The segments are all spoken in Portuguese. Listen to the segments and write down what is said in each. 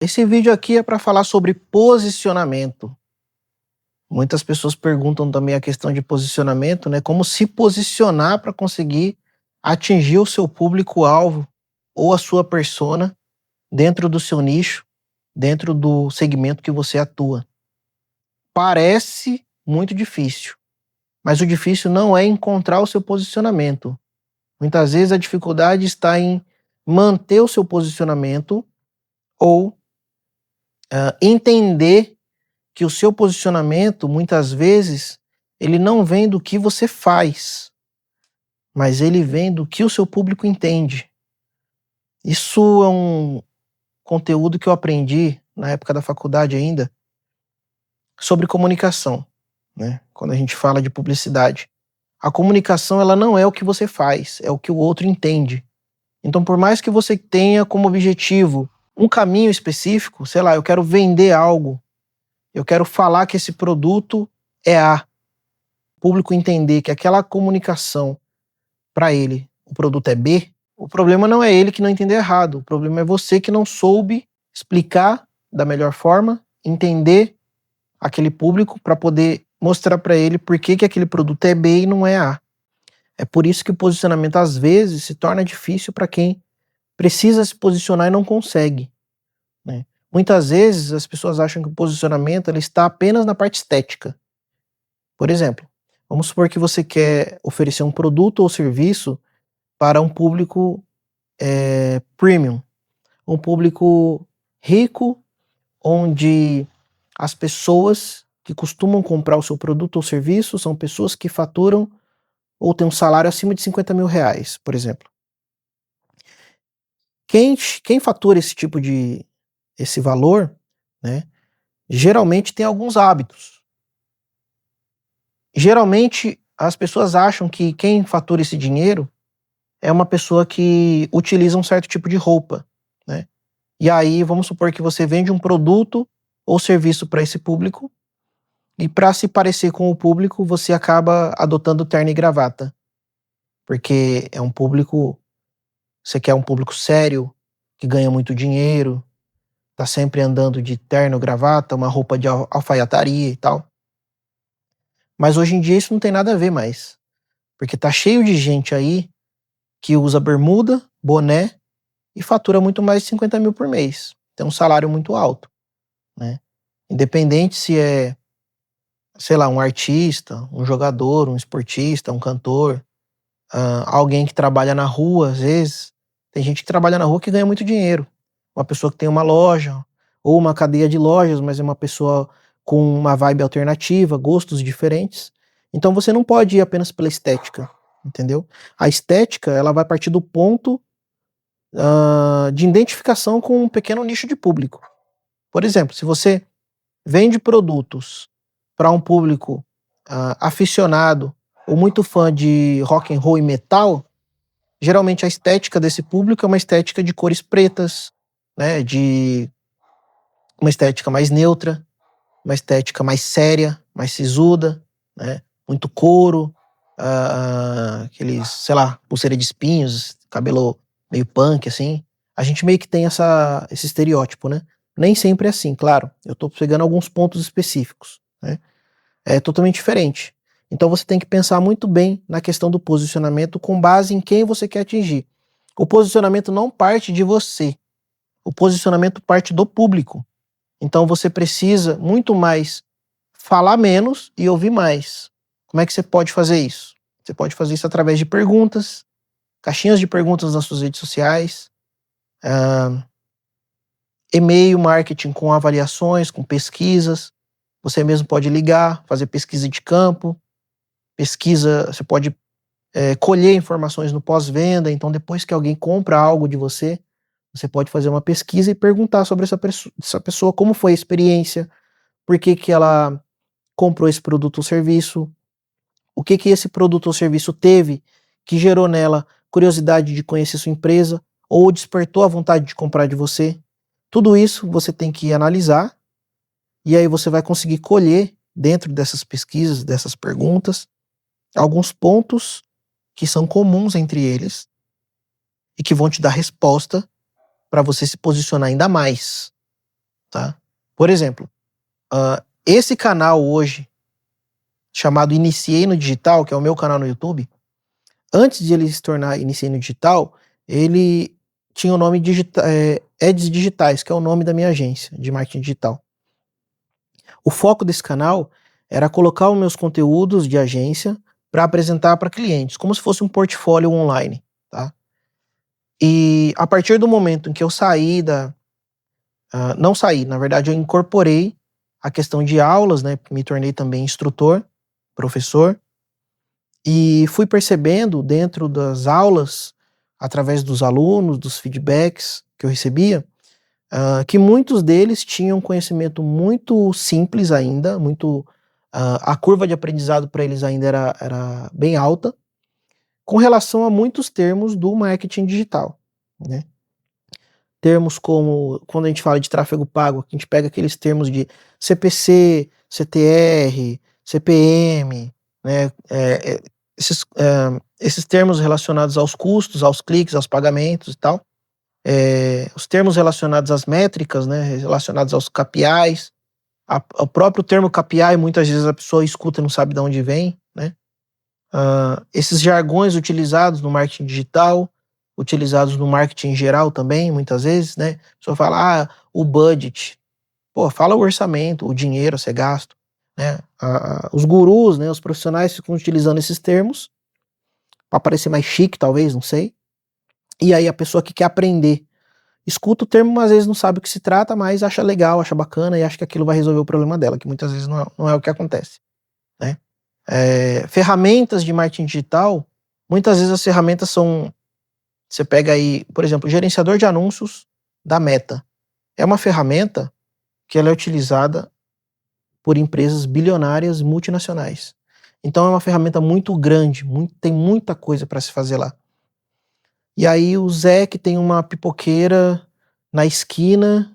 Esse vídeo aqui é para falar sobre posicionamento. Muitas pessoas perguntam também a questão de posicionamento, né? Como se posicionar para conseguir atingir o seu público-alvo ou a sua persona dentro do seu nicho, dentro do segmento que você atua. Parece muito difícil, mas o difícil não é encontrar o seu posicionamento. Muitas vezes a dificuldade está em manter o seu posicionamento ou entender que o seu posicionamento, muitas vezes, ele não vem do que você faz, mas ele vem do que o seu público entende. Isso é um conteúdo que eu aprendi na época da faculdade ainda, sobre comunicação, né? Quando a gente fala de publicidade. A comunicação, ela não é o que você faz, é o que o outro entende. Então, por mais que você tenha como objetivo um caminho específico, sei lá, eu quero vender algo, eu quero falar que esse produto é A, o público entender que aquela comunicação, para ele, o produto é B, o problema não é ele que não entendeu errado, o problema é você que não soube explicar da melhor forma, entender aquele público para poder mostrar para ele por que aquele produto é B e não é A. É por isso que o posicionamento às vezes se torna difícil para quem precisa se posicionar e não consegue, né? Muitas vezes as pessoas acham que o posicionamento ele está apenas na parte estética. Por exemplo, vamos supor que você quer oferecer um produto ou serviço para um público premium, um público rico, onde as pessoas que costumam comprar o seu produto ou serviço são pessoas que faturam ou têm um salário acima de 50 mil reais, por exemplo. Quem fatura esse valor, né, geralmente tem alguns hábitos. Geralmente as pessoas acham que quem fatura esse dinheiro é uma pessoa que utiliza um certo tipo de roupa, né? E aí vamos supor que você vende um produto ou serviço para esse público e para se parecer com o público você acaba adotando terno e gravata, porque é um público, você quer um público sério, que ganha muito dinheiro, tá sempre andando de terno, gravata, uma roupa de alfaiataria e tal. Mas hoje em dia isso não tem nada a ver mais, porque tá cheio de gente aí que usa bermuda, boné e fatura muito mais de 50 mil por mês. Tem um salário muito alto, né? Independente se é, sei lá, um artista, um jogador, um esportista, um cantor, alguém que trabalha na rua, às vezes. Tem gente que trabalha na rua que ganha muito dinheiro. Uma pessoa que tem uma loja, ou uma cadeia de lojas, mas é uma pessoa com uma vibe alternativa, gostos diferentes. Então você não pode ir apenas pela estética, entendeu? A estética, ela vai partir do ponto de identificação com um pequeno nicho de público. Por exemplo, se você vende produtos para um público aficionado ou muito fã de rock and roll e metal, geralmente a estética desse público é uma estética de cores pretas, né, de uma estética mais neutra, uma estética mais séria, mais sisuda, né, muito couro, aqueles, sei lá, pulseira de espinhos, cabelo meio punk, assim. A gente meio que tem esse estereótipo, né? Nem sempre é assim, claro. Eu tô pegando alguns pontos específicos, né? É totalmente diferente. Então você tem que pensar muito bem na questão do posicionamento com base em quem você quer atingir. O posicionamento não parte de você. O posicionamento parte do público. Então você precisa muito mais falar menos e ouvir mais. Como é que você pode fazer isso? Você pode fazer isso através de perguntas, caixinhas de perguntas nas suas redes sociais, e-mail marketing com avaliações, com pesquisas. Você mesmo pode ligar, fazer pesquisa de campo, você pode colher informações no pós-venda. Então depois que alguém compra algo de você, você pode fazer uma pesquisa e perguntar sobre essa pessoa como foi a experiência, por que ela comprou esse produto ou serviço, o que esse produto ou serviço teve que gerou nela curiosidade de conhecer sua empresa ou despertou a vontade de comprar de você. Tudo isso você tem que analisar e aí você vai conseguir colher dentro dessas pesquisas, dessas perguntas, alguns pontos que são comuns entre eles e que vão te dar resposta para você se posicionar ainda mais. tá? Por exemplo, esse canal hoje, chamado Iniciei no Digital, que é o meu canal no YouTube, antes de ele se tornar Iniciei no Digital, ele tinha o nome Ads Digitais, que é o nome da minha agência de marketing digital. O foco desse canal era colocar os meus conteúdos de agência para apresentar para clientes, como se fosse um portfólio online, tá? E a partir do momento em que eu saí não saí, na verdade eu incorporei a questão de aulas, né? Me tornei também instrutor, professor, e fui percebendo dentro das aulas, através dos alunos, dos feedbacks que eu recebia, que muitos deles tinham conhecimento muito simples ainda, a curva de aprendizado para eles ainda era bem alta, com relação a muitos termos do marketing digital, né? Termos como, quando a gente fala de tráfego pago, a gente pega aqueles termos de CPC, CTR, CPM, né? Esses termos relacionados aos custos, aos cliques, aos pagamentos e tal. Os termos relacionados às métricas, né? Relacionados aos KPIs. O próprio termo KPI, muitas vezes a pessoa escuta e não sabe de onde vem, né? Esses jargões utilizados no marketing digital, utilizados no marketing em geral também, muitas vezes, né? A pessoa fala, o budget. Pô, fala o orçamento, o dinheiro a ser gasto, né? Os gurus, né? Os profissionais ficam utilizando esses termos para parecer mais chique, talvez, não sei. E aí a pessoa que quer aprender escuta o termo, mas às vezes não sabe o que se trata, mas acha legal, acha bacana e acha que aquilo vai resolver o problema dela, que muitas vezes não é o que acontece, né? Ferramentas de marketing digital, muitas vezes as ferramentas são, você pega aí, por exemplo, o gerenciador de anúncios da Meta. É uma ferramenta que ela é utilizada por empresas bilionárias multinacionais. Então é uma ferramenta muito grande, tem muita coisa para se fazer lá. E aí o Zé, que tem uma pipoqueira na esquina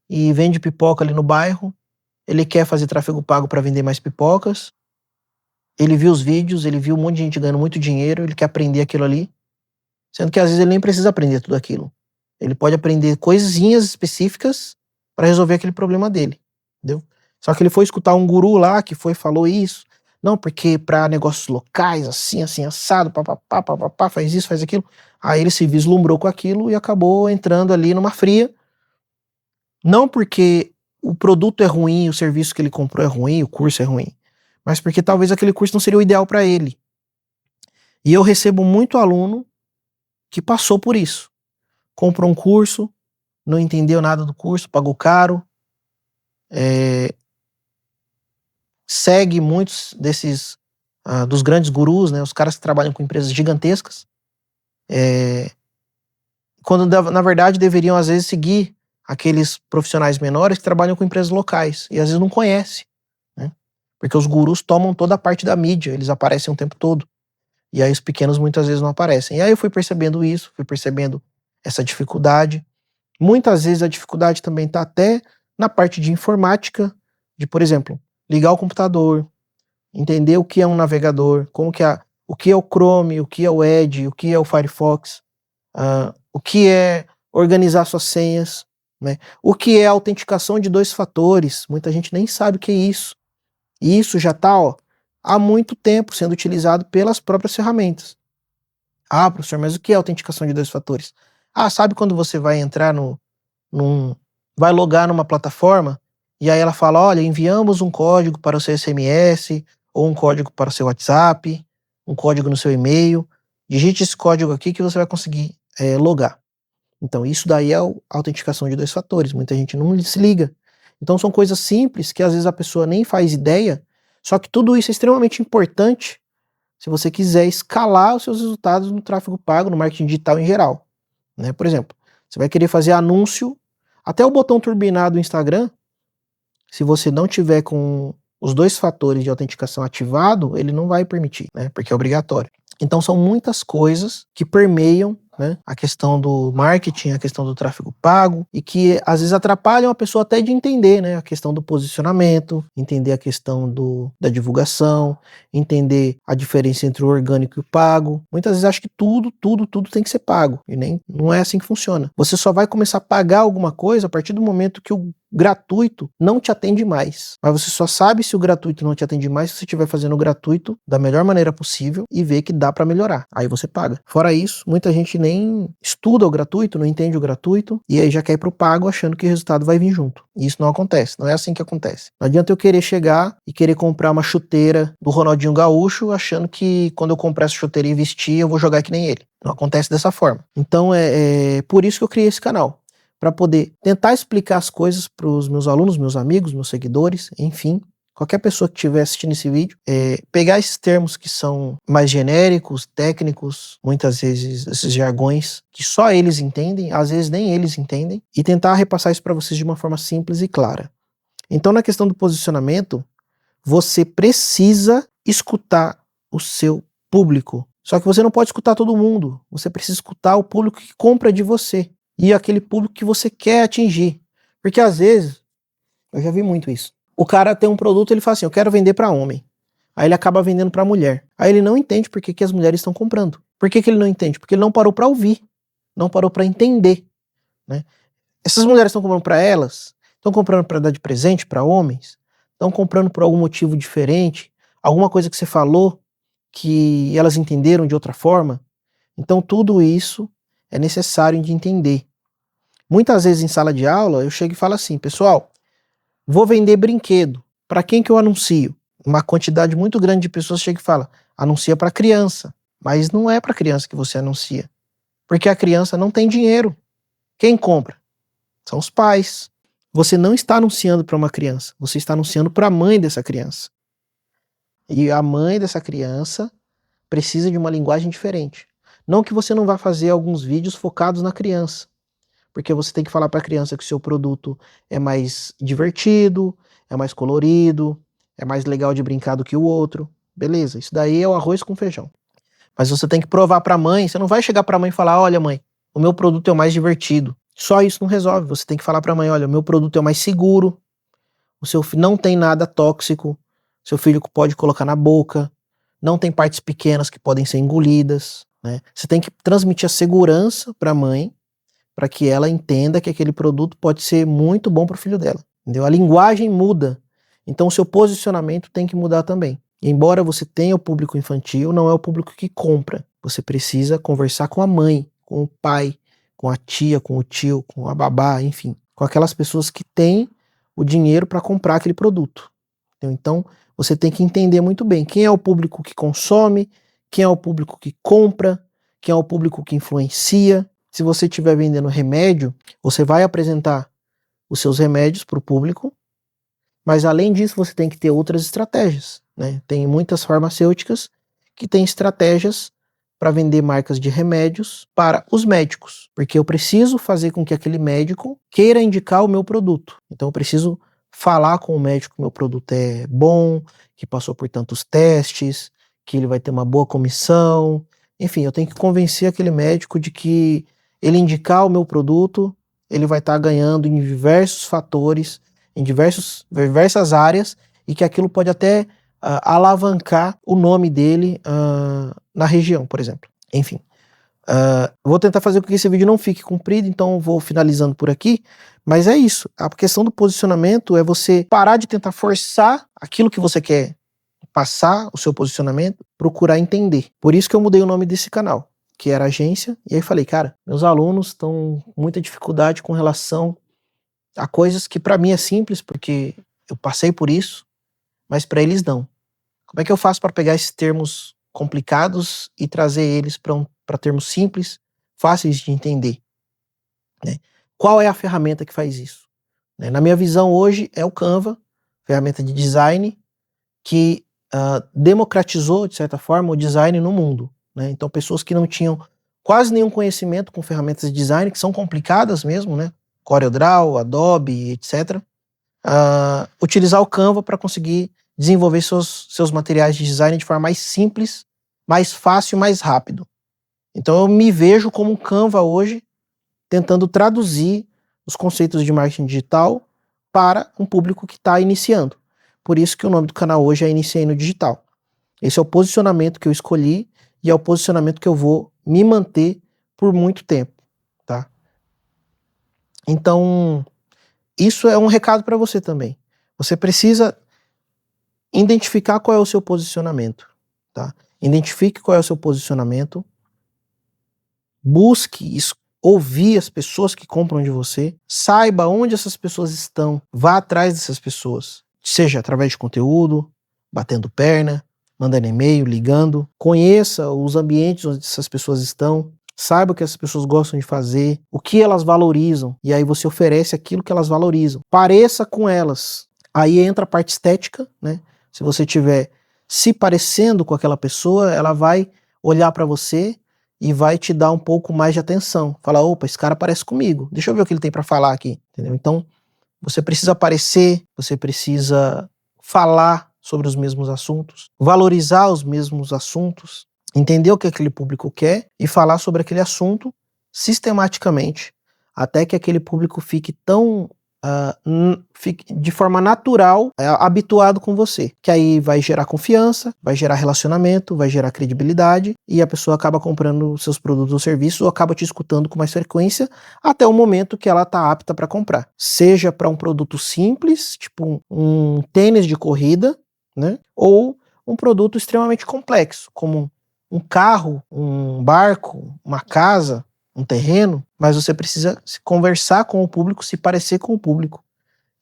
e vende pipoca ali no bairro, ele quer fazer tráfego pago para vender mais pipocas. Ele viu os vídeos, ele viu um monte de gente ganhando muito dinheiro, ele quer aprender aquilo ali, sendo que às vezes ele nem precisa aprender tudo aquilo. Ele pode aprender coisinhas específicas para resolver aquele problema dele, entendeu? Só que ele foi escutar um guru lá que falou isso. Não, porque para negócios locais, assim, assado, papapá, faz isso, faz aquilo. Aí ele se vislumbrou com aquilo e acabou entrando ali numa fria. Não porque o produto é ruim, o serviço que ele comprou é ruim, o curso é ruim, mas porque talvez aquele curso não seria o ideal para ele. E eu recebo muito aluno que passou por isso. Comprou um curso, não entendeu nada do curso, pagou caro, segue muitos desses dos grandes gurus, né, os caras que trabalham com empresas gigantescas, quando na verdade deveriam às vezes seguir aqueles profissionais menores que trabalham com empresas locais e às vezes não conhece, né? Porque os gurus tomam toda a parte da mídia, eles aparecem o tempo todo. E aí os pequenos muitas vezes não aparecem. E aí eu fui percebendo isso, fui percebendo essa dificuldade. Muitas vezes a dificuldade também está até na parte de informática, de, por exemplo, ligar o computador, entender o que é um navegador, o que é o Chrome, o que é o Edge, o que é o Firefox, o que é organizar suas senhas, né? O que é autenticação de 2 fatores. Muita gente nem sabe o que é isso. E isso já está há muito tempo sendo utilizado pelas próprias ferramentas. Professor, mas o que é autenticação de 2 fatores? Sabe quando você vai entrar vai logar numa plataforma e aí ela fala, olha, enviamos um código para o seu SMS ou um código para o seu WhatsApp, um código no seu e-mail, digite esse código aqui que você vai conseguir logar. Então isso daí é a autenticação de 2 fatores, muita gente não se liga. Então são coisas simples que às vezes a pessoa nem faz ideia, só que tudo isso é extremamente importante se você quiser escalar os seus resultados no tráfego pago, no marketing digital em geral, né? Por exemplo, você vai querer fazer anúncio, até o botão turbinar do Instagram, se você não tiver com os 2 fatores de autenticação ativado, ele não vai permitir, né? Porque é obrigatório. Então são muitas coisas que permeiam, né, a questão do marketing, a questão do tráfego pago, e que às vezes atrapalham a pessoa até de entender, né, a questão do posicionamento, entender a questão da divulgação, entender a diferença entre o orgânico e o pago. Muitas vezes acho que tudo tem que ser pago, e não é assim que funciona. Você só vai começar a pagar alguma coisa a partir do momento que o gratuito não te atende mais. Mas você só sabe se o gratuito não te atende mais se você estiver fazendo o gratuito da melhor maneira possível e ver que dá para melhorar. Aí você paga. Fora isso, muita gente nem estuda o gratuito, não entende o gratuito e aí já quer ir pro pago achando que o resultado vai vir junto. E isso não acontece, não é assim que acontece. Não adianta eu querer chegar e querer comprar uma chuteira do Ronaldinho Gaúcho achando que quando eu comprar essa chuteira e vestir eu vou jogar que nem ele. Não acontece dessa forma. Então é por isso que eu criei esse canal, para poder tentar explicar as coisas para os meus alunos, meus amigos, meus seguidores, enfim, qualquer pessoa que estiver assistindo esse vídeo, pegar esses termos que são mais genéricos, técnicos, muitas vezes esses jargões que só eles entendem, às vezes nem eles entendem, e tentar repassar isso para vocês de uma forma simples e clara. Então, na questão do posicionamento, você precisa escutar o seu público. Só que você não pode escutar todo mundo. Você precisa escutar o público que compra de você e aquele público que você quer atingir. Porque às vezes, eu já vi muito isso. O cara tem um produto, ele fala assim, eu quero vender para homem. Aí ele acaba vendendo para mulher. Aí ele não entende por que as mulheres estão comprando. Por que ele não entende? Porque ele não parou para ouvir, não parou para entender, né? Essas mulheres estão comprando para elas, estão comprando para dar de presente para homens, estão comprando por algum motivo diferente, alguma coisa que você falou que elas entenderam de outra forma. Então tudo isso é necessário de entender. Muitas vezes em sala de aula eu chego e falo assim, pessoal, vou vender brinquedo. Para quem que eu anuncio? Uma quantidade muito grande de pessoas chega e fala, anuncia para criança. Mas não é para criança que você anuncia. Porque a criança não tem dinheiro. Quem compra? São os pais. Você não está anunciando para uma criança, você está anunciando para a mãe dessa criança. E a mãe dessa criança precisa de uma linguagem diferente. Não que você não vá fazer alguns vídeos focados na criança, porque você tem que falar para a criança que o seu produto é mais divertido, é mais colorido, é mais legal de brincar do que o outro. Beleza, isso daí é o arroz com feijão. Mas você tem que provar para a mãe, você não vai chegar para a mãe e falar, olha mãe, o meu produto é o mais divertido. Só isso não resolve, você tem que falar para a mãe, olha, o meu produto é o mais seguro, o seu filho não tem nada tóxico, seu filho pode colocar na boca, não tem partes pequenas que podem ser engolidas, né? Você tem que transmitir a segurança para a mãe, para que ela entenda que aquele produto pode ser muito bom para o filho dela, entendeu? A linguagem muda, então o seu posicionamento tem que mudar também. E embora você tenha o público infantil, não é o público que compra. Você precisa conversar com a mãe, com o pai, com a tia, com o tio, com a babá, enfim, com aquelas pessoas que têm o dinheiro para comprar aquele produto. Entendeu? Então, você tem que entender muito bem quem é o público que consome, quem é o público que compra, quem é o público que influencia. Se você estiver vendendo remédio, você vai apresentar os seus remédios para o público, mas além disso você tem que ter outras estratégias, né? Tem muitas farmacêuticas que têm estratégias para vender marcas de remédios para os médicos, porque eu preciso fazer com que aquele médico queira indicar o meu produto. Então eu preciso falar com o médico que o meu produto é bom, que passou por tantos testes, que ele vai ter uma boa comissão. Enfim, eu tenho que convencer aquele médico de que ele indicar o meu produto, ele vai estar ganhando em diversos fatores, em diversas áreas, e que aquilo pode até alavancar o nome dele na região, por exemplo. Enfim, vou tentar fazer com que esse vídeo não fique comprido, então vou finalizando por aqui, mas é isso. A questão do posicionamento é você parar de tentar forçar aquilo que você quer passar, o seu posicionamento, procurar entender. Por isso que eu mudei o nome desse canal, que era Agência, e aí falei, cara, meus alunos estão com muita dificuldade com relação a coisas que para mim é simples, porque eu passei por isso, mas para eles não. Como é que eu faço para pegar esses termos complicados e trazer eles para termos simples, fáceis de entender, né? Qual é a ferramenta que faz isso? Né? Na minha visão hoje é o Canva, ferramenta de design, que democratizou, de certa forma, o design no mundo, né? Então pessoas que não tinham quase nenhum conhecimento com ferramentas de design, que são complicadas mesmo, né? CorelDRAW, Adobe, etc. Utilizar o Canva para conseguir desenvolver seus materiais de design de forma mais simples, mais fácil e mais rápido. Então eu me vejo como um Canva hoje, tentando traduzir os conceitos de marketing digital para um público que está iniciando. Por isso que o nome do canal hoje é Iniciei no Digital. Esse é o posicionamento que eu escolhi e é o posicionamento que eu vou me manter por muito tempo, tá? Então, isso é um recado para você também. Você precisa identificar qual é o seu posicionamento, tá? Identifique qual é o seu posicionamento, busque ouvir as pessoas que compram de você, saiba onde essas pessoas estão, vá atrás dessas pessoas, seja através de conteúdo, batendo perna, mandando e-mail, ligando, conheça os ambientes onde essas pessoas estão, saiba o que essas pessoas gostam de fazer, o que elas valorizam, e aí você oferece aquilo que elas valorizam. Pareça com elas. Aí entra a parte estética, né? Se você estiver se parecendo com aquela pessoa, ela vai olhar para você e vai te dar um pouco mais de atenção. Falar, opa, esse cara parece comigo, deixa eu ver o que ele tem para falar aqui, entendeu? Então, você precisa aparecer, você precisa falar sobre os mesmos assuntos, valorizar os mesmos assuntos, entender o que aquele público quer e falar sobre aquele assunto sistematicamente, até que aquele público fique tão fique de forma natural habituado com você, que aí vai gerar confiança, vai gerar relacionamento, vai gerar credibilidade e a pessoa acaba comprando seus produtos ou serviços ou acaba te escutando com mais frequência até o momento que ela está apta para comprar, seja para um produto simples, tipo um tênis de corrida, né? Ou um produto extremamente complexo, como um carro, um barco, uma casa, um terreno, mas você precisa conversar com o público, se parecer com o público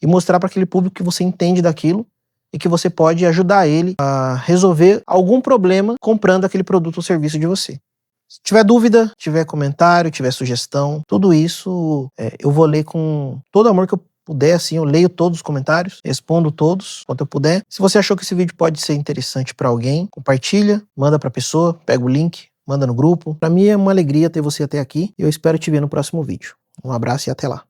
e mostrar para aquele público que você entende daquilo e que você pode ajudar ele a resolver algum problema comprando aquele produto ou serviço de você. Se tiver dúvida, tiver comentário, tiver sugestão, tudo isso eu vou ler com todo amor que eu puder, assim, eu leio todos os comentários, respondo todos quanto eu puder. Se você achou que esse vídeo pode ser interessante para alguém, compartilha, manda para a pessoa, pega o link, manda no grupo. Para mim é uma alegria ter você até aqui e eu espero te ver no próximo vídeo. Um abraço e até lá.